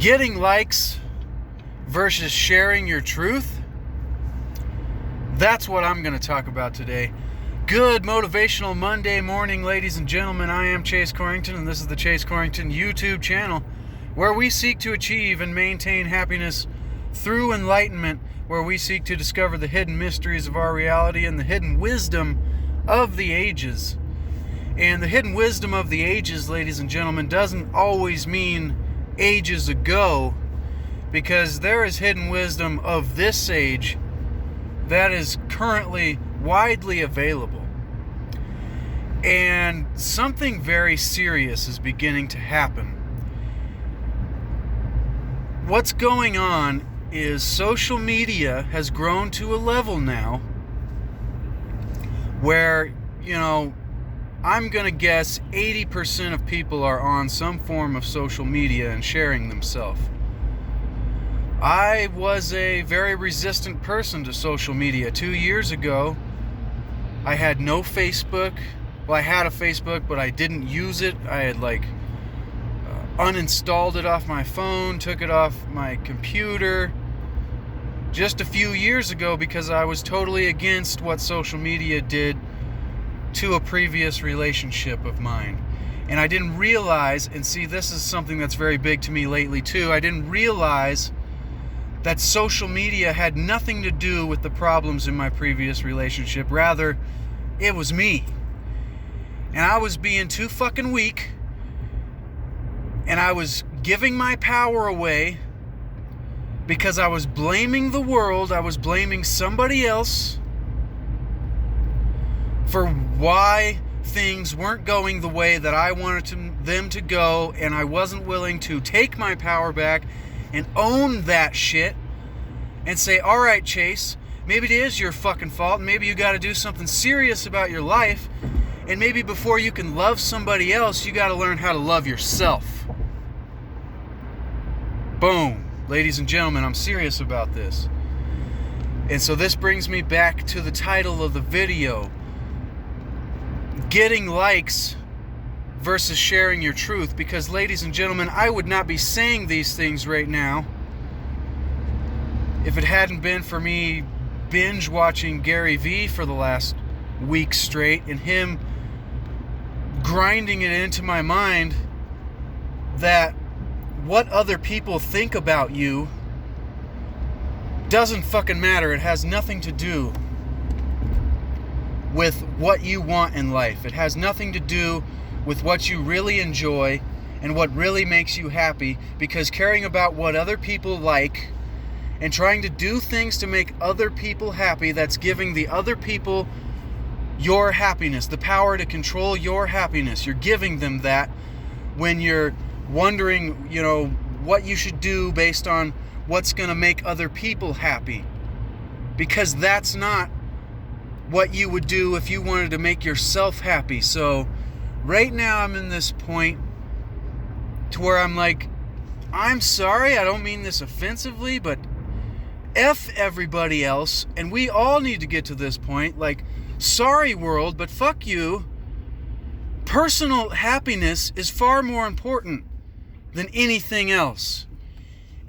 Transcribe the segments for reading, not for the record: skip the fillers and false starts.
Getting likes versus sharing your truth. That's what I'm going to talk about today. Good motivational Monday morning, ladies and gentlemen. I am Chase Corrington, and this is the Chase Corrington YouTube channel, where we seek to achieve and maintain happiness through enlightenment, where we seek to discover the hidden mysteries of our reality and the hidden wisdom of the ages. And the hidden wisdom of the ages, ladies and gentlemen, doesn't always mean ages ago, because there is hidden wisdom of this age that is currently widely available. And something very serious is beginning to happen. What's going on is social media has grown to a level now where, I'm going to guess 80% of people are on some form of social media and sharing themselves. I was a very resistant person to social media. 2 years ago, I had no Facebook. Well, I had a Facebook, but I didn't use it. I had uninstalled it off my phone, took it off my computer just a few years ago because I was totally against what social media did to a previous relationship of mine. And I didn't realize, and see, this is something that's very big to me lately too, I didn't realize that social media had nothing to do with the problems in my previous relationship. Rather, it was me. And I was being too fucking weak, and I was giving my power away because I was blaming the world, I was blaming somebody else for why things weren't going the way that I wanted them to go, and I wasn't willing to take my power back and own that shit and say, all right, Chase, maybe it is your fucking fault, and maybe you got to do something serious about your life, and maybe before you can love somebody else, you got to learn how to love yourself. Boom. Ladies and gentlemen, I'm serious about this. And so this brings me back to the title of the video. Getting likes versus sharing your truth. Because, ladies and gentlemen, I would not be saying these things right now if it hadn't been for me binge watching Gary Vee for the last week straight, and him grinding it into my mind that what other people think about you doesn't fucking matter. It has nothing to do with what you want in life. It has nothing to do with what you really enjoy and what really makes you happy, because caring about what other people like and trying to do things to make other people happy, that's giving the other people your happiness, the power to control your happiness. You're giving them that when you're wondering, what you should do based on what's going to make other people happy. Because that's not what you would do if you wanted to make yourself happy. So right now I'm in this point to where I'm like, I'm sorry, I don't mean this offensively, but F everybody else, and we all need to get to this point. Sorry world, but fuck you. Personal happiness is far more important than anything else.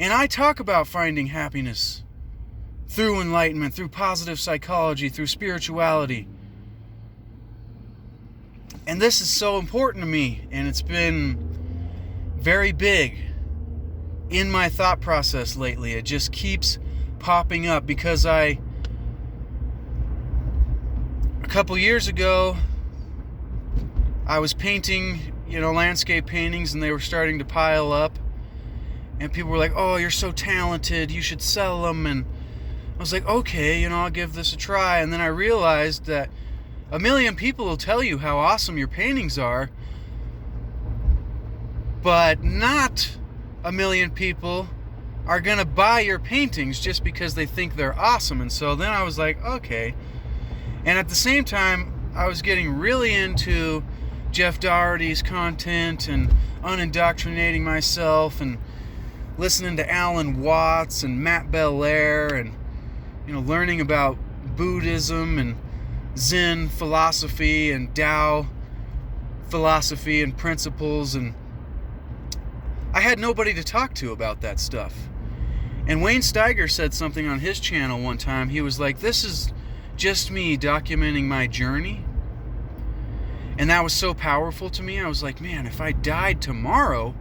And I talk about finding happiness through enlightenment, through positive psychology, through spirituality. And this is so important to me, and it's been very big in my thought process lately. It just keeps popping up because a couple years ago, I was painting, landscape paintings, and they were starting to pile up. And people were like, oh, you're so talented, you should sell them. And I was like, okay, I'll give this a try. And then I realized that 1 million people will tell you how awesome your paintings are, but not 1 million people are going to buy your paintings just because they think they're awesome. And so then I was like, okay. And at the same time, I was getting really into Jeff Doherty's content and unindoctrinating myself and listening to Alan Watts and Matt Belair and, learning about Buddhism and Zen philosophy and Tao philosophy and principles. And I had nobody to talk to about that stuff. And Wayne Steiger said something on his channel one time. He was like, this is just me documenting my journey. And that was so powerful to me. I was like, man, if I died tomorrow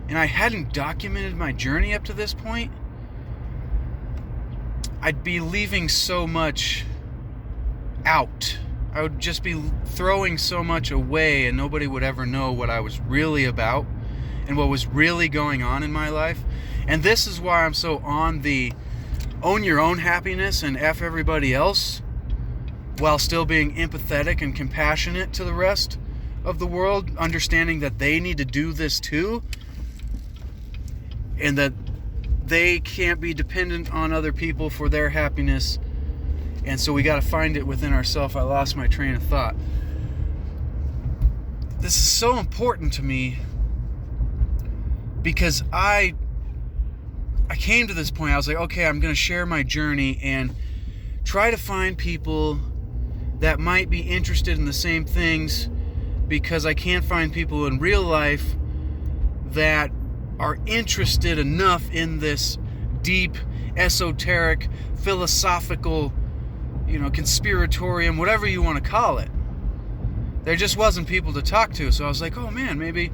and I hadn't documented my journey up to this point, I'd be leaving so much out. I would just be throwing so much away, and nobody would ever know what I was really about and what was really going on in my life. And this is why I'm so on the own your own happiness and F everybody else, while still being empathetic and compassionate to the rest of the world, understanding that they need to do this too, and that they can't be dependent on other people for their happiness. And so we got to find it within ourselves. I lost my train of thought. This is so important to me because I came to this point. I was like, okay, I'm going to share my journey and try to find people that might be interested in the same things, because I can't find people in real life that are interested enough in this deep, esoteric, philosophical, conspiratorium, whatever you want to call it. There just wasn't people to talk to. So I was like, oh man, maybe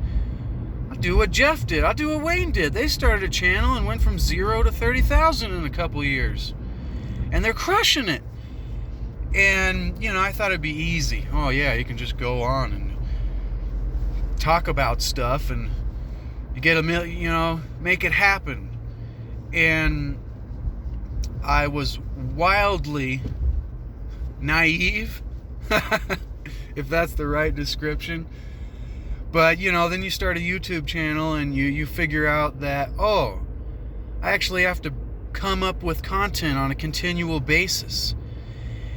I'll do what Jeff did. I'll do what Wayne did. They started a channel and went from 0 to 30,000 in a couple years. And they're crushing it. And, I thought it'd be easy. Oh yeah, you can just go on and talk about stuff and you get a million, make it happen. And I was wildly naive, if that's the right description. But, then you start a YouTube channel and you figure out that, I actually have to come up with content on a continual basis.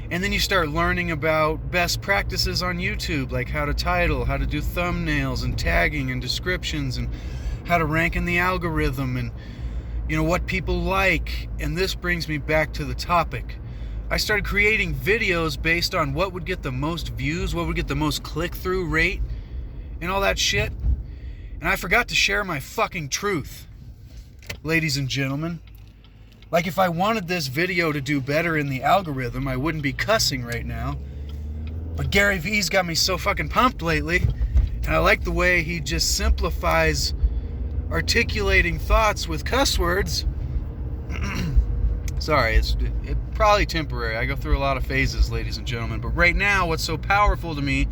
And then you start learning about best practices on YouTube, like how to title, how to do thumbnails and tagging and descriptions, and how to rank in the algorithm, and what people like. And this brings me back to the topic. I started creating videos based on what would get the most views, what would get the most click-through rate, and all that shit. And I forgot to share my fucking truth, ladies and gentlemen. Like, if I wanted this video to do better in the algorithm, I wouldn't be cussing right now. But Gary Vee's got me so fucking pumped lately, and I like the way he just simplifies articulating thoughts with cuss words. Sorry, it's probably temporary. I go through a lot of phases, ladies and gentlemen. But right now, what's so powerful to me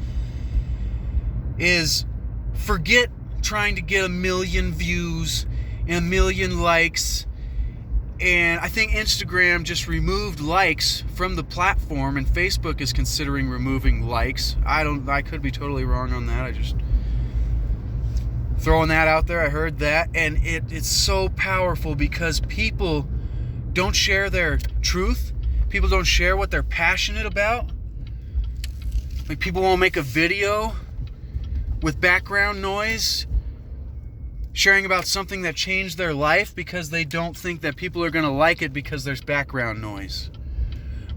is forget trying to get 1 million views and 1 million likes. And I think Instagram just removed likes from the platform, and Facebook is considering removing likes. I could be totally wrong on that. I just throwing that out there. I heard that, and it's so powerful because people don't share their truth. People don't share what they're passionate about. Like, people won't make a video with background noise sharing about something that changed their life because they don't think that people are going to like it because there's background noise.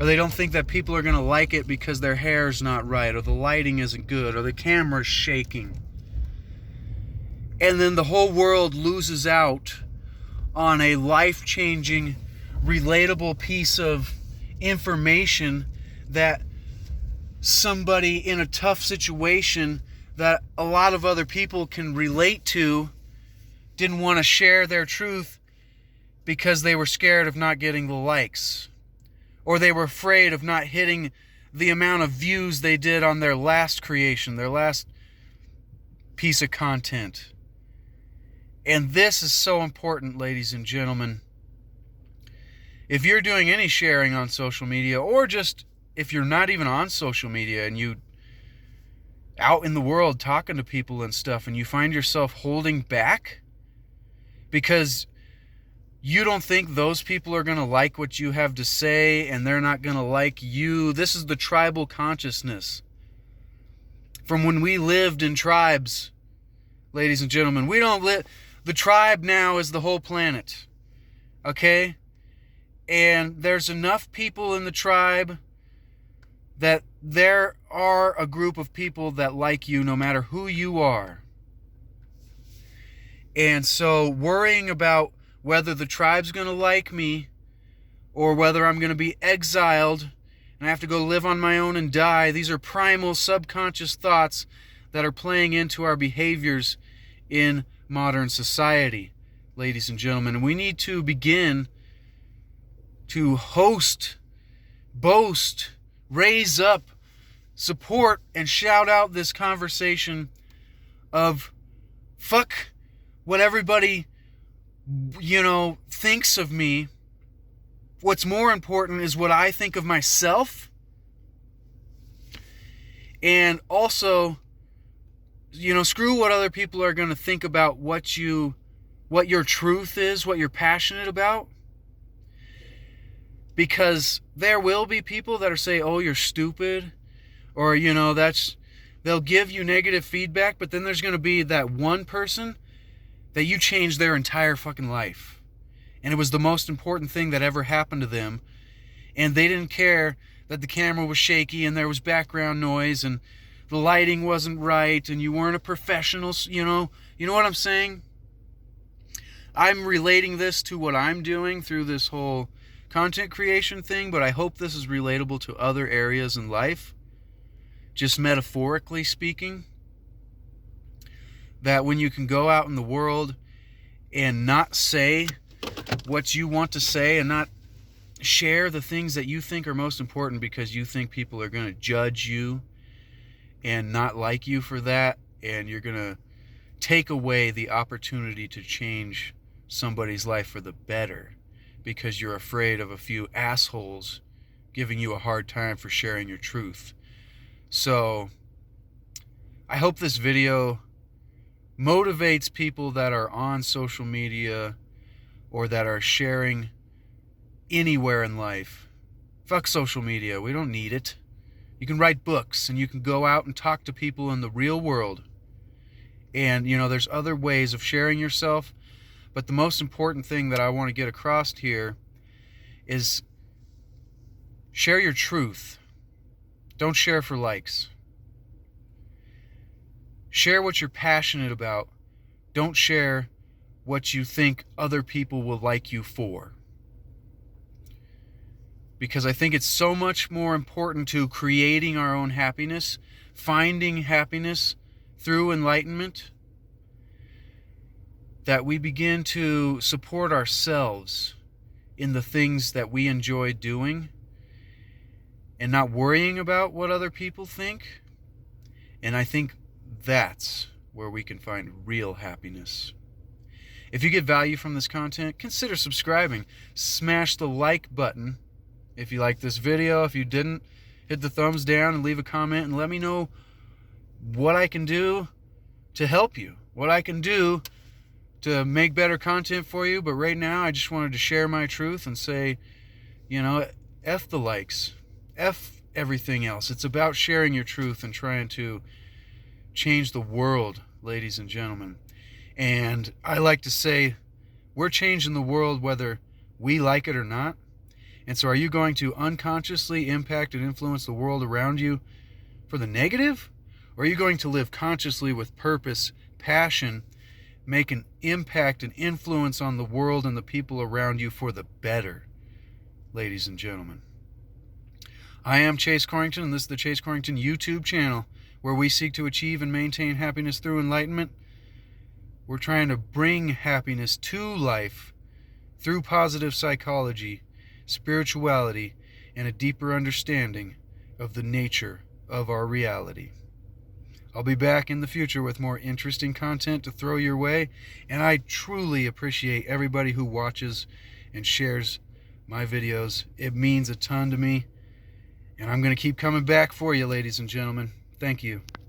Or they don't think that people are going to like it because their hair's not right, or the lighting isn't good, or the camera's shaking. And then the whole world loses out on a life-changing, relatable piece of information that somebody in a tough situation that a lot of other people can relate to didn't want to share their truth because they were scared of not getting the likes, or they were afraid of not hitting the amount of views they did on their last creation, their last piece of content. And this is so important, ladies and gentlemen. If you're doing any sharing on social media, or just if you're not even on social media and you out in the world talking to people and stuff, and you find yourself holding back because you don't think those people are going to like what you have to say, and they're not going to like you. This is the tribal consciousness. From when we lived in tribes, ladies and gentlemen, we don't live. The tribe now is the whole planet. Okay? And there's enough people in the tribe that there are a group of people that like you no matter who you are. And so worrying about whether the tribe's going to like me or whether I'm going to be exiled and I have to go live on my own and die, these are primal subconscious thoughts that are playing into our behaviors in modern society, ladies and gentlemen. And we need to begin to host, boast, raise up, support, and shout out this conversation of fuck what everybody, thinks of me. What's more important is what I think of myself. And also, screw what other people are going to think about what your truth is, what you're passionate about. Because there will be people that are saying, oh, you're stupid. Or, they'll give you negative feedback, but then there's going to be that one person that you changed their entire fucking life. And it was the most important thing that ever happened to them. And they didn't care that the camera was shaky and there was background noise and the lighting wasn't right and you weren't a professional, You know what I'm saying? I'm relating this to what I'm doing through this whole content creation thing, but I hope this is relatable to other areas in life. Just metaphorically speaking. That when you can go out in the world and not say what you want to say and not share the things that you think are most important because you think people are going to judge you and not like you for that, and you're going to take away the opportunity to change somebody's life for the better because you're afraid of a few assholes giving you a hard time for sharing your truth. So I hope this video motivates people that are on social media or that are sharing anywhere in life. Fuck social media. We don't need it. You can write books and you can go out and talk to people in the real world. And, there's other ways of sharing yourself. But the most important thing that I want to get across here is share your truth. Don't share for likes. Share what you're passionate about. Don't share what you think other people will like you for. Because I think it's so much more important to creating our own happiness, finding happiness through enlightenment, that we begin to support ourselves in the things that we enjoy doing and not worrying about what other people think. And I think that's where we can find real happiness. If you get value from this content, consider subscribing. Smash the like button if you like this video. If you didn't, hit the thumbs down and leave a comment and let me know what I can do to help you, what I can do to make better content for you. But right now, I just wanted to share my truth and say, F the likes, F everything else. It's about sharing your truth and trying to change the world, ladies and gentlemen. And I like to say, we're changing the world whether we like it or not. And so are you going to unconsciously impact and influence the world around you for the negative? Or are you going to live consciously with purpose, passion, make an impact and influence on the world and the people around you for the better, ladies and gentlemen? I am Chase Corrington, and this is the Chase Corrington YouTube channel, where we seek to achieve and maintain happiness through enlightenment. We're trying to bring happiness to life through positive psychology, spirituality, and a deeper understanding of the nature of our reality. I'll be back in the future with more interesting content to throw your way, and I truly appreciate everybody who watches and shares my videos. It means a ton to me, and I'm going to keep coming back for you, ladies and gentlemen. Thank you.